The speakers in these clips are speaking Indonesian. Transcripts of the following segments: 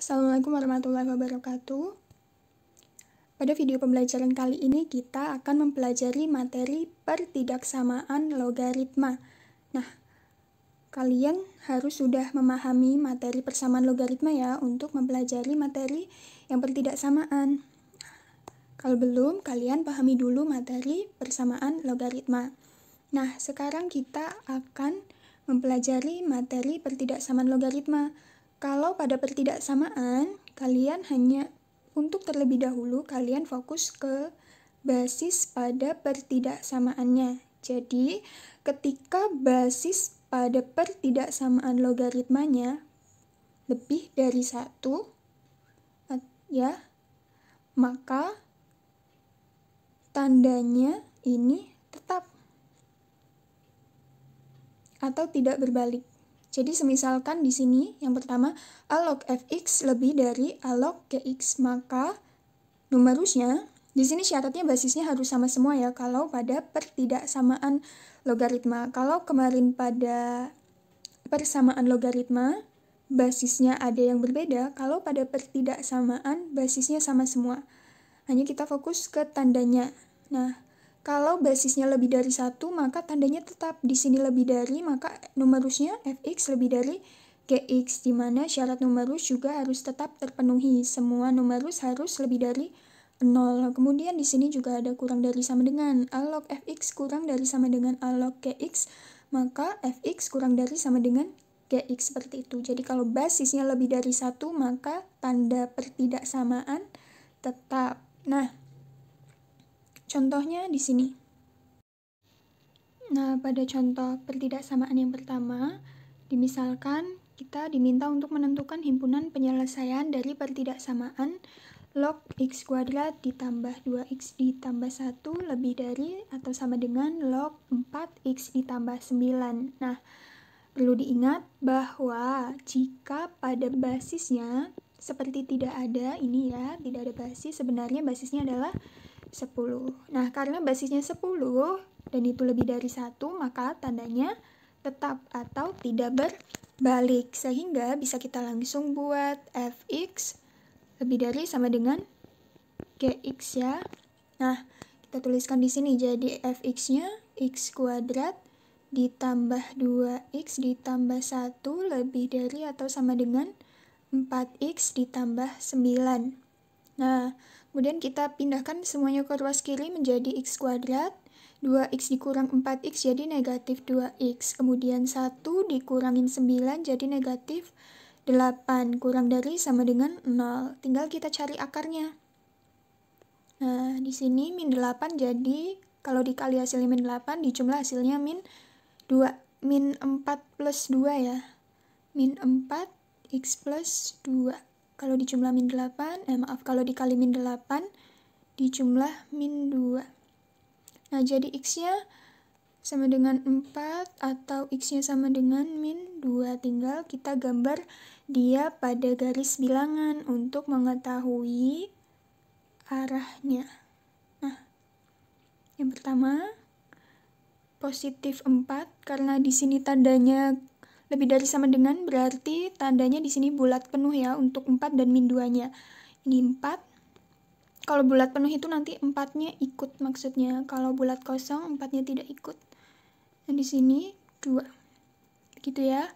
Assalamualaikum warahmatullahi wabarakatuh. Pada video pembelajaran kali ini kita akan mempelajari materi pertidaksamaan logaritma. Nah, kalian harus sudah memahami materi persamaan logaritma ya untuk mempelajari materi yang pertidaksamaan. Kalau belum, kalian pahami dulu materi persamaan logaritma. Nah, sekarang kita akan mempelajari materi pertidaksamaan logaritma. Kalau pada pertidaksamaan, kalian hanya untuk terlebih dahulu kalian fokus ke basis pada pertidaksamaannya. Jadi, ketika basis pada pertidaksamaan logaritmanya lebih dari 1, ya, maka tandanya ini tetap atau tidak berbalik. Jadi semisalkan di sini yang pertama a log fx lebih dari a log gx, maka numerusnya di sini syaratnya basisnya harus sama semua ya kalau pada pertidaksamaan logaritma. Kalau kemarin pada persamaan logaritma basisnya ada yang berbeda, kalau pada pertidaksamaan basisnya sama semua. Hanya kita fokus ke tandanya. Nah, kalau basisnya lebih dari 1, maka tandanya tetap di sini lebih dari, maka numerusnya fx lebih dari gx, di mana syarat numerus juga harus tetap terpenuhi. Semua numerus harus lebih dari 0. Kemudian di sini juga ada kurang dari sama dengan. A log fx kurang dari sama dengan a log gx, maka fx kurang dari sama dengan gx, seperti itu. Jadi kalau basisnya lebih dari 1, maka tanda pertidaksamaan tetap. Nah, contohnya di sini. Nah, pada contoh pertidaksamaan yang pertama, dimisalkan kita diminta untuk menentukan himpunan penyelesaian dari pertidaksamaan log x kuadrat ditambah 2x ditambah 1 lebih dari atau sama dengan log 4x ditambah 9. Nah, perlu diingat bahwa jika pada basisnya seperti tidak ada, ini ya, tidak ada basis, sebenarnya basisnya adalah 10. Nah, karena basisnya 10 dan itu lebih dari 1, maka tandanya tetap atau tidak berbalik. Sehingga bisa kita langsung buat fx lebih dari sama dengan gx ya. Nah, kita tuliskan di sini. Jadi fx-nya x kuadrat ditambah 2x ditambah 1 lebih dari atau sama dengan 4x ditambah 9. Nah, kemudian kita pindahkan semuanya ke ruas kiri menjadi x kuadrat. 2x dikurang 4x jadi negatif 2x. Kemudian 1 dikurangin 9 jadi negatif 8. Kurang dari sama dengan 0. Tinggal kita cari akarnya. Nah, di sini min 8 jadi kalau dikali hasilnya min 8, dijumlah hasilnya min 2. Min 4 plus 2 ya. Min 4 x plus 2. Kalau dijumlah min 8, kalau dikali min 8, dijumlah min 2. Nah, jadi x-nya sama dengan 4 atau x-nya sama dengan min 2. Tinggal kita gambar dia pada garis bilangan untuk mengetahui arahnya. Nah, yang pertama, positif 4, karena di sini tandanya lebih dari sama dengan, berarti tandanya di sini bulat penuh ya untuk 4 dan min 2-nya. Ini 4. Kalau bulat penuh itu nanti 4-nya ikut maksudnya. Kalau bulat kosong 4-nya tidak ikut. Nah, di sini 2. Gitu ya.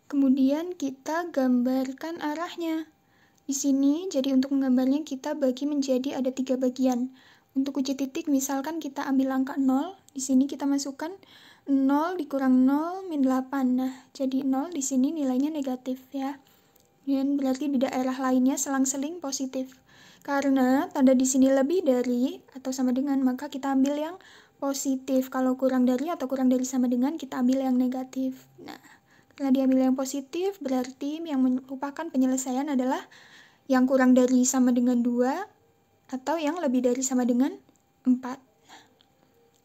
Kemudian kita gambarkan arahnya. Di sini jadi untuk menggambarnya kita bagi menjadi ada 3 bagian. Untuk uji titik misalkan kita ambil angka 0, di sini kita masukkan 0 dikurang 0 min 8. Nah, jadi 0 di sini nilainya negatif ya. Dan berarti di daerah lainnya selang-seling positif. Karena tanda di sini lebih dari atau sama dengan, maka kita ambil yang positif. Kalau kurang dari atau kurang dari sama dengan, kita ambil yang negatif. Nah, karena diambil yang positif, berarti yang merupakan penyelesaian adalah yang kurang dari sama dengan 2 atau yang lebih dari sama dengan 4.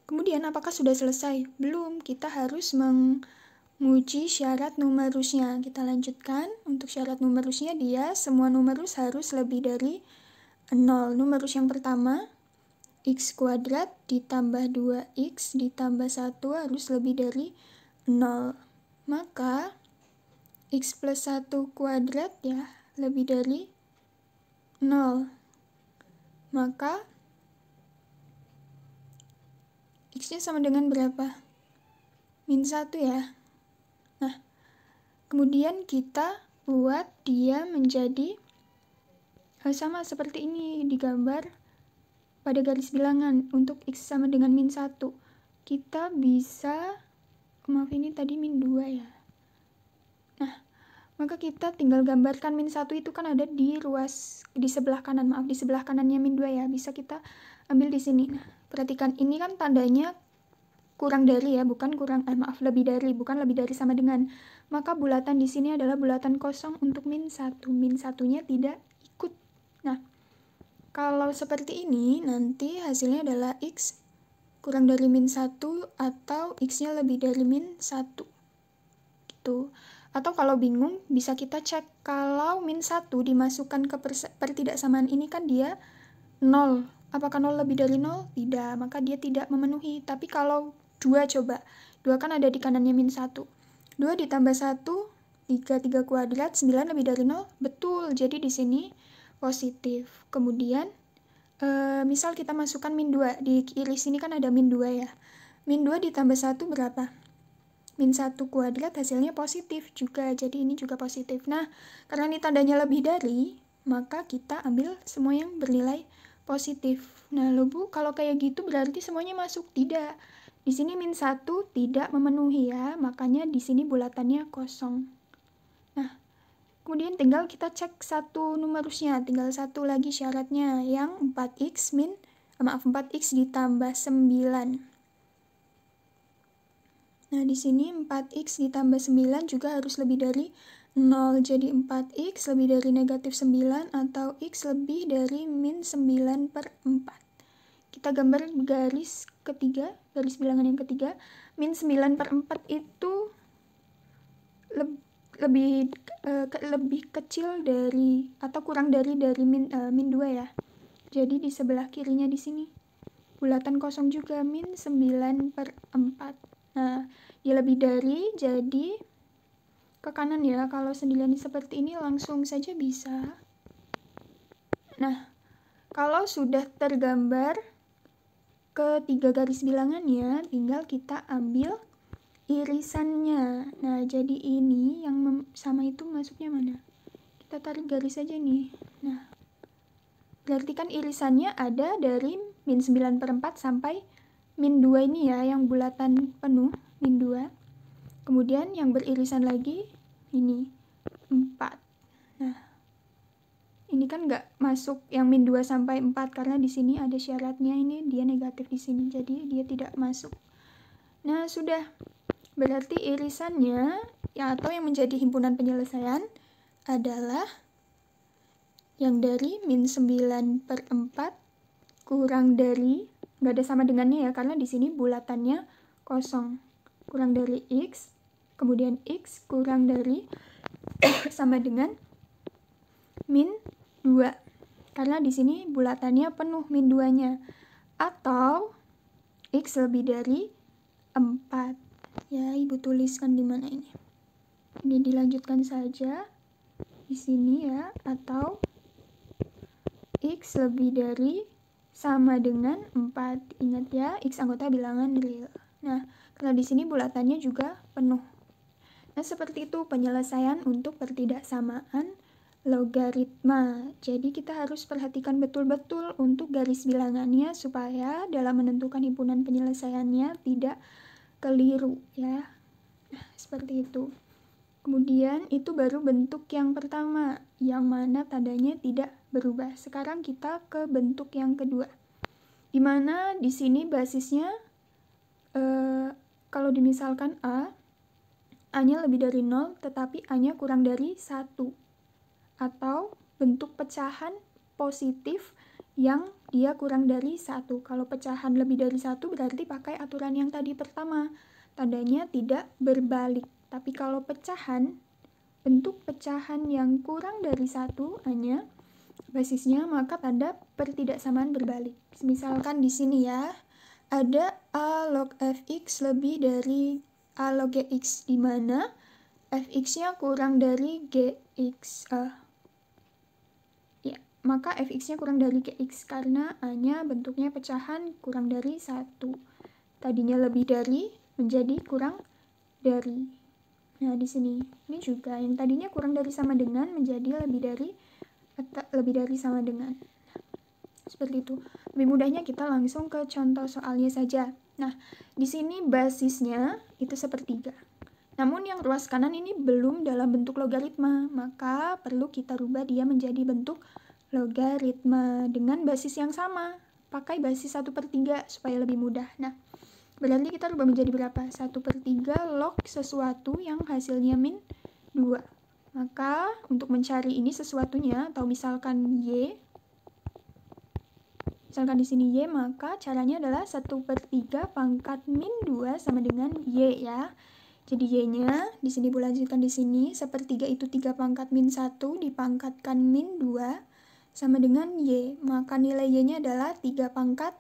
Kemudian apakah sudah selesai? Belum, kita harus menguji syarat numerusnya. Kita lanjutkan. Untuk syarat numerusnya dia semua numerus harus lebih dari 0. Numerus yang pertama, x kuadrat ditambah 2x ditambah 1 harus lebih dari 0. Maka X plus 1 kuadrat ya, lebih dari 0. Maka X-nya sama dengan berapa? Min 1 ya. Nah, kemudian kita buat dia menjadi sama seperti ini digambar pada garis bilangan. Untuk X sama dengan min 1. Kita bisa, maaf ini tadi min 2 ya. Nah, maka kita tinggal gambarkan min 1 itu kan ada di di sebelah kanan. Maaf, di sebelah kanannya min 2 ya. Bisa kita ambil di sini. Nah, perhatikan ini kan tandanya kurang dari ya, bukan kurang, lebih dari, bukan lebih dari sama dengan. Maka bulatan di sini adalah bulatan kosong untuk min 1. Min 1-nya tidak ikut. Nah, kalau seperti ini nanti hasilnya adalah X kurang dari min 1 atau X-nya lebih dari min 1. Gitu. Atau kalau bingung bisa kita cek kalau min 1 dimasukkan ke pertidaksamaan ini kan dia 0. Apakah 0 lebih dari 0? Tidak, maka dia tidak memenuhi. Tapi kalau 2 coba. 2 kan ada di kanannya min 1. 2 ditambah 1, 3 kuadrat, 9 lebih dari 0. Betul, jadi di sini positif. Kemudian, misal kita masukkan min 2. Di kiri sini kan ada min 2 ya. Min 2 ditambah 1 berapa? Min 1 kuadrat hasilnya positif juga. Jadi ini juga positif. Nah, karena ini tandanya lebih dari, maka kita ambil semua yang bernilai positif. Nah, loh Bu, kalau kayak gitu berarti semuanya masuk? Tidak. Di sini min 1 tidak memenuhi ya, makanya di sini bulatannya kosong. Nah, kemudian tinggal kita cek satu numerusnya, tinggal satu lagi syaratnya yang 4x ditambah 9. Nah, di sini 4x ditambah 9 juga harus lebih dari 0. Jadi 4x lebih dari negatif 9 atau x lebih dari min 9 per 4. Kita gambar garis ketiga, garis bilangan yang ketiga. Min 9 per 4 itu lebih kecil dari atau kurang dari min 2 ya. Jadi di sebelah kirinya di sini. Bulatan kosong juga min 9 per 4. Nah, dia lebih dari, jadi ke kanan ya. Kalau 9 seperti ini langsung saja bisa. Nah, kalau sudah tergambar ketiga garis bilangannya, tinggal kita ambil irisannya. Nah, jadi ini yang sama itu masuknya mana? Kita tarik garis aja nih. Nah, berarti kan irisannya ada dari min 9 per 4 sampai min 2 ini ya, yang bulatan penuh, min 2. Kemudian yang beririsan lagi, ini, 4. Nah, ini kan nggak masuk yang min 2 sampai 4, karena di sini ada syaratnya, ini dia negatif di sini, jadi dia tidak masuk. Nah, sudah. Berarti irisannya, ya, atau yang menjadi himpunan penyelesaian, adalah yang dari min 9 per 4 kurang dari, nggak ada sama dengannya ya, karena di sini bulatannya kosong. Kurang dari X, kemudian X kurang dari sama dengan min 2. Karena di sini bulatannya penuh min 2-nya. Atau X lebih dari 4. Ya, Ibu tuliskan di mana ini. Ini dilanjutkan saja di sini ya, atau X lebih dari sama dengan 4. Ingat ya, X anggota bilangan real. Nah, karena di sini bulatannya juga penuh. Nah, seperti itu penyelesaian untuk pertidaksamaan logaritma. Jadi kita harus perhatikan betul-betul untuk garis bilangannya supaya dalam menentukan himpunan penyelesaiannya tidak keliru ya. Nah, seperti itu. Kemudian itu baru bentuk yang pertama, yang mana tandanya tidak berubah. Sekarang kita ke bentuk yang kedua. Di mana di sini basisnya kalau dimisalkan A-nya lebih dari 0, tetapi A-nya kurang dari 1. Atau bentuk pecahan positif yang dia kurang dari 1. Kalau pecahan lebih dari 1 berarti pakai aturan yang tadi pertama. Tandanya tidak berbalik. Tapi kalau pecahan, bentuk pecahan yang kurang dari 1 A-nya, basisnya, maka tanda pertidaksamaan berbalik. Misalkan di sini ya, ada A log fx lebih dari A log x, di mana fx-nya kurang dari gx. Ya, maka fx-nya kurang dari gx karena a-nya bentuknya pecahan kurang dari 1. Tadinya lebih dari menjadi kurang dari. Nah, di sini ini juga yang tadinya kurang dari sama dengan menjadi lebih dari sama dengan. Seperti itu. Lebih mudahnya kita langsung ke contoh soalnya saja. Nah, di sini basisnya itu sepertiga. Namun yang ruas kanan ini belum dalam bentuk logaritma, maka perlu kita rubah dia menjadi bentuk logaritma dengan basis yang sama. Pakai basis 1/3 supaya lebih mudah. Nah, berarti kita rubah menjadi berapa? 1/3 log sesuatu yang hasilnya min 2. Maka untuk mencari ini sesuatunya, atau misalkan y, misalkan di sini y, maka caranya adalah 1/3 pangkat min 2 sama dengan y ya. Jadi y-nya di sini lanjutkan di sini, 1/3 itu 3 pangkat min 1 dipangkatkan min 2 sama dengan y. Maka nilai y-nya adalah 3 pangkat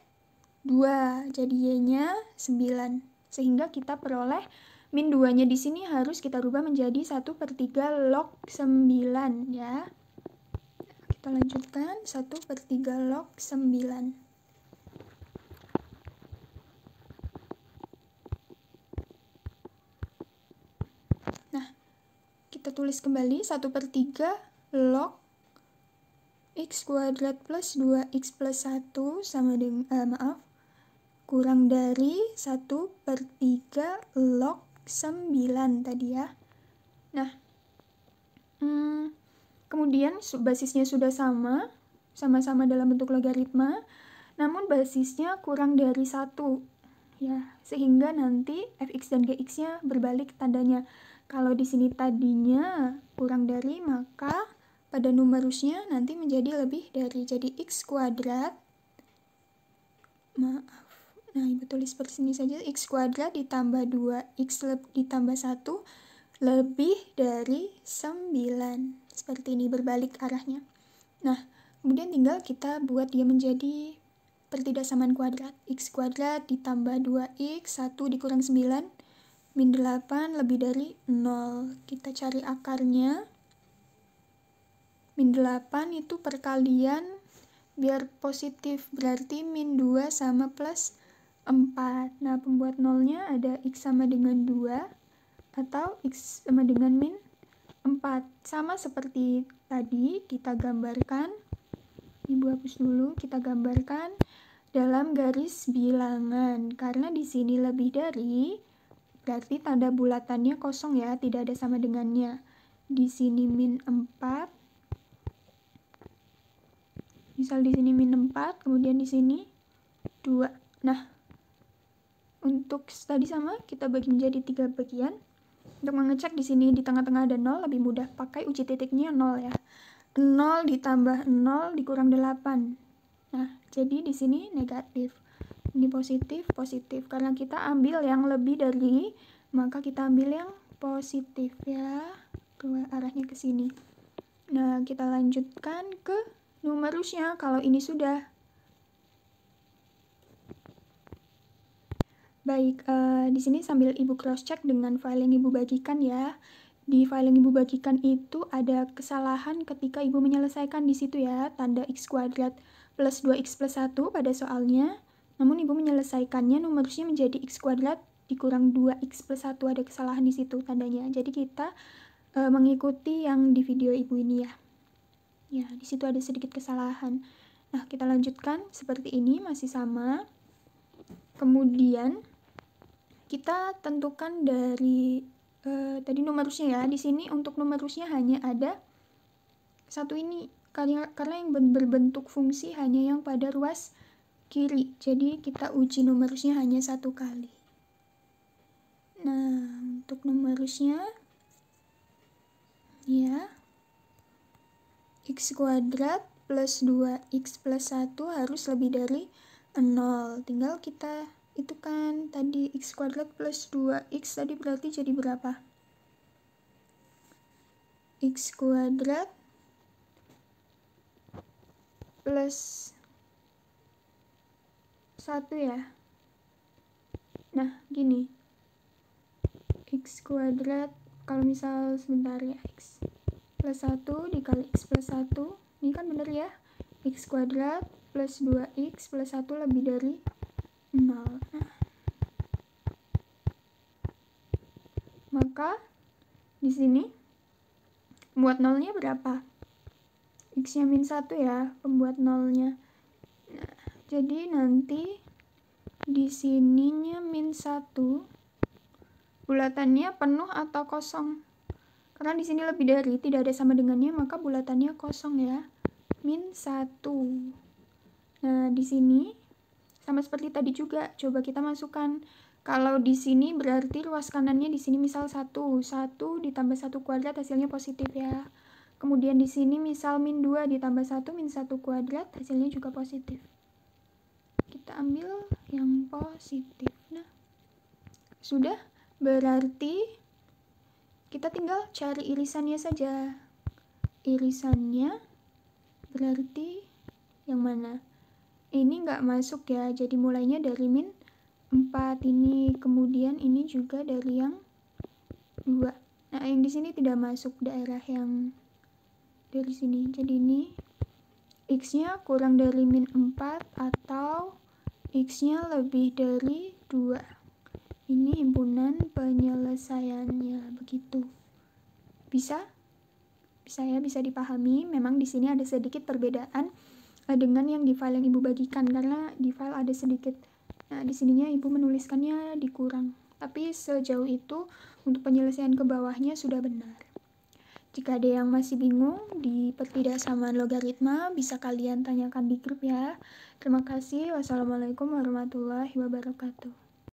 2. Jadi y-nya 9. Sehingga kita peroleh min 2-nya di sini harus kita rubah menjadi 1/3 log 9 ya. Kita lanjutkan 1/3 log 9. Nah, kita tulis kembali 1/3 log x kuadrat plus 2x plus 1 sama dengan, kurang dari 1/3 log 9 tadi ya. Nah, kemudian basisnya sudah sama-sama dalam bentuk logaritma, namun basisnya kurang dari 1 ya, sehingga nanti fx dan gx-nya berbalik tandanya. Kalau di sini tadinya kurang dari, maka pada numerusnya nanti menjadi lebih dari. Jadi x kuadrat, nah ibu tulis seperti ini saja, x kuadrat ditambah 2x ditambah 1 lebih dari 9. Seperti ini, berbalik arahnya. Nah, kemudian tinggal kita buat dia menjadi pertidaksamaan kuadrat. X kuadrat ditambah 2x, 1 dikurang 9, min 8 lebih dari 0. Kita cari akarnya. Min 8 itu perkalian biar positif, berarti min 2 sama plus 4. Nah, pembuat nolnya ada x sama dengan 2 atau x sama dengan min 4. Sama seperti tadi, kita gambarkan. Ibu hapus dulu, kita gambarkan dalam garis bilangan. Karena di sini lebih dari, berarti tanda bulatannya kosong ya, tidak ada sama dengannya. Di sini min 4. Misal di sini min 4, kemudian di sini 2. Nah, untuk tadi sama, kita bagi menjadi 3 bagian. Untuk mengecek di sini di tengah-tengah ada 0, lebih mudah pakai uji titiknya 0 ya. 0 ditambah 0 dikurang 8. Nah, jadi di sini negatif. Ini positif, positif. Karena kita ambil yang lebih dari, maka kita ambil yang positif ya. Arahnya ke sini. Nah, kita lanjutkan ke numerusnya kalau ini sudah. Baik, di sini sambil ibu cross check dengan file yang ibu bagikan ya. Di file yang ibu bagikan itu ada kesalahan ketika ibu menyelesaikan di situ ya, tanda x kuadrat plus 2x plus 1 pada soalnya. Namun ibu menyelesaikannya numerusnya menjadi x kuadrat dikurang 2x plus 1, ada kesalahan di situ tandanya. Jadi kita mengikuti yang di video ibu ini ya. Ya, di situ ada sedikit kesalahan. Nah, kita lanjutkan seperti ini, masih sama. Kemudian kita tentukan dari tadi numerusnya ya. Di sini untuk numerusnya hanya ada satu ini, karena yang berbentuk fungsi hanya yang pada ruas kiri. Jadi kita uji numerusnya hanya 1 kali. Nah, untuk numerusnya ya, x kuadrat plus 2x plus 1 harus lebih dari 0. Tinggal kita itu kan tadi x kuadrat plus 2x tadi berarti jadi berapa? X kuadrat plus 1 ya. Nah, gini. X kuadrat Kalau misal sebentar ya, x plus 1 dikali x plus 1, ini kan bener ya, x kuadrat plus 2x plus 1 lebih dari 0. Maka di sini pembuat nolnya berapa? X-nya min 1 ya, pembuat nolnya. Nah, jadi nanti di sininya min 1, bulatannya penuh atau kosong? Karena di sini lebih dari, tidak ada sama dengannya, maka bulatannya kosong ya. Min 1. Nah, di sini sama seperti tadi juga, coba kita masukkan. Kalau di sini berarti ruas kanannya di sini misal 1 ditambah 1 kuadrat hasilnya positif ya. Kemudian di sini misal min 2 ditambah 1 min 1 kuadrat hasilnya juga positif. Kita ambil yang positif. Nah, sudah, berarti kita tinggal cari irisannya saja. Irisannya berarti yang mana? Ini nggak masuk ya, jadi mulainya dari min 4 ini, kemudian ini juga dari yang 2. Nah, yang di sini tidak masuk daerah yang dari sini. Jadi ini x-nya kurang dari min 4 atau x-nya lebih dari 2. Ini himpunan penyelesaiannya, begitu. Bisa? Bisa ya, bisa dipahami. Memang di sini ada sedikit perbedaan dengan yang di file yang Ibu bagikan, karena di file ada sedikit. Nah, di sininya Ibu menuliskannya dikurang. Tapi sejauh itu untuk penyelesaian ke bawahnya sudah benar. Jika ada yang masih bingung di pertidaksamaan logaritma, bisa kalian tanyakan di grup ya. Terima kasih. Wassalamualaikum warahmatullahi wabarakatuh.